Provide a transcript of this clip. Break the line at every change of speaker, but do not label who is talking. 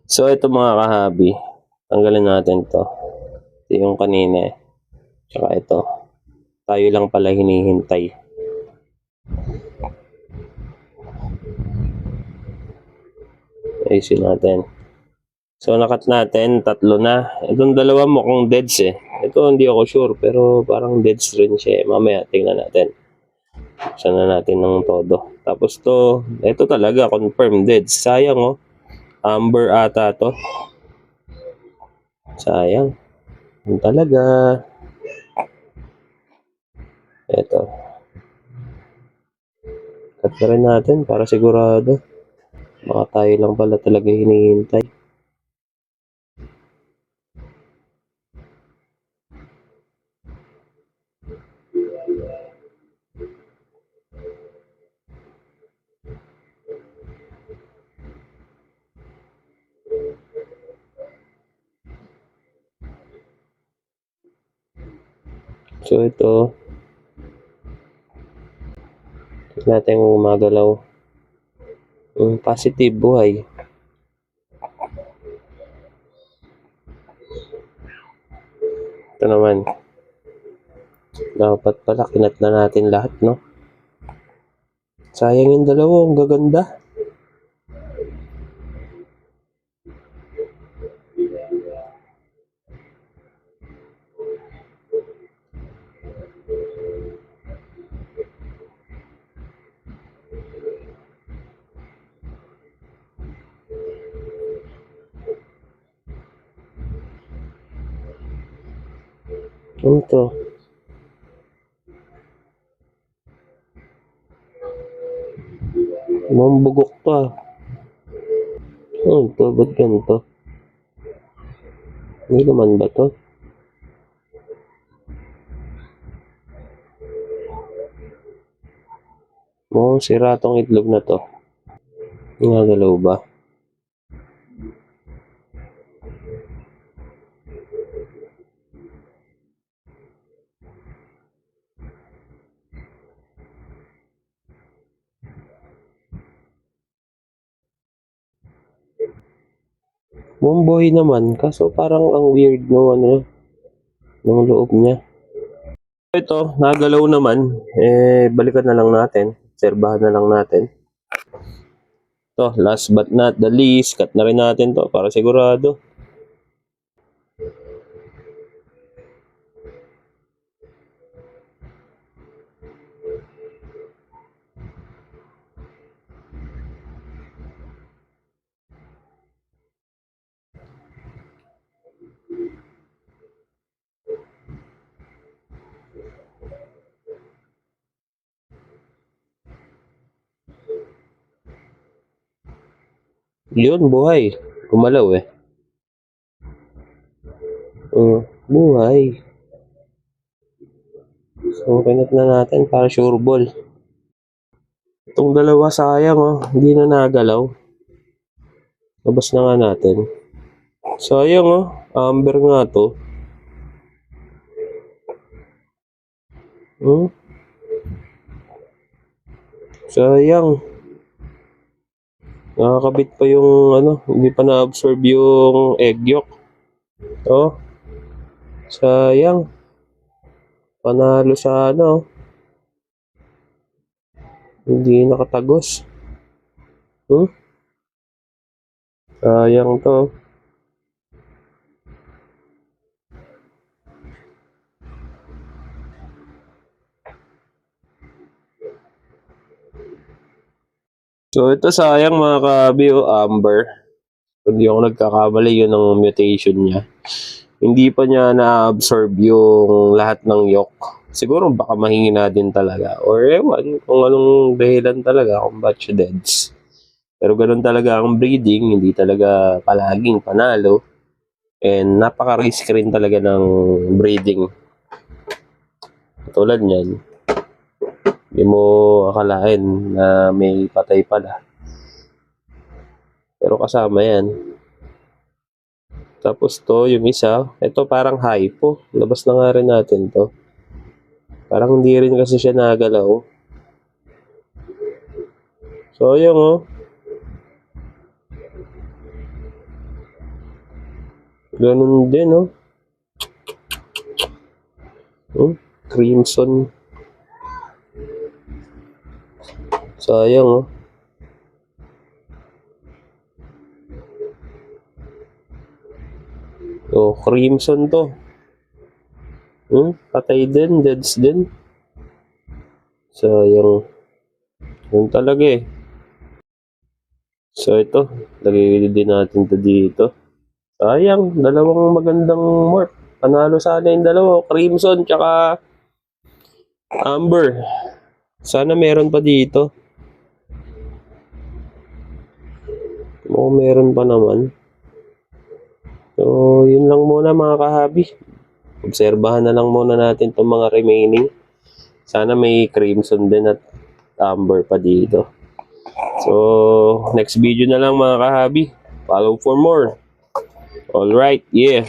So ito mga kahabi, tanggalin natin to. Ito yung kanina eh. Tsaka ito. Tayo lang pala hinihintay. Ayusin natin. So nakat natin, 3 na. Itong dalawa mukhang deads eh. Ito hindi ako sure pero parang deads rin siya eh. Mamaya tingnan natin. Sana natin ng todo. Tapos to, ito talaga confirmed deads. Sayang oh. Amber ata to. Sayang. Yun talaga. Ito. Cut na rin natin para sigurado. Baka tayo lang pala talaga hinihintay. So ito, natin gumagalaw. Positive buhay. Ito naman. Dapat pala kinat na natin lahat, no? Sayang yung dalawa, ang gaganda. Ito. Mambugok to ah. Ito, ba't ganito? Hindi naman ba to? Mukhang sira tong itlog na to. Nagalaw ba? Mumboy naman, kaso parang ang weird ng ano, ng loob niya. Ito, nagalaw naman. Balikan na lang natin. Obserbahan na lang natin. To, last but not the least, cut na rin natin to para sigurado. Yun, buhay. Gumalaw eh. Buhay. So, kinat na natin para sure ball. Itong dalawa sayang oh, hindi na nagalaw. Labas na nga natin. Sayang oh, amber nga to. Sayang. Nakakabit pa yung ano, hindi pa na-absorb yung egg yolk. Oh, sayang. Panalo sana oh. Hindi nakatagos. Sayang to. So ito sayang mga kabi o amber. Hindi ako nagkakamali, yun ang mutation niya. Hindi pa niya na-absorb yung lahat ng yolk. Siguro baka mahina din talaga. Or ewan kung anong dahilan talaga kung ba't siya deads. Pero ganun talaga ang breeding, hindi talaga palaging panalo. And napaka-risk rin talaga ng breeding. Tulad niyan. Hindi mo akalain na may patay pala. Pero kasama yan. Tapos to, yung isa, ito parang hypo. Labas na nga rin natin to. Parang hindi rin kasi siya nagalaw. So, yung oh. Ganun din, oh. Crimson. Sayang, oh. Oh, crimson to. Patay din, deads din. Sayang. Yun talaga eh. So ito, lagay din natin to dito. Sayang, dalawang magandang morph. Panalo sana yung dalawa, crimson tsaka amber. Sana meron pa dito. Meron pa naman. So, yun lang muna mga kahabi. Obserbahan na lang muna natin itong mga remaining. Sana may crimson din at amber pa dito. So, next video na lang mga kahabi. Follow for more. Alright, yeah.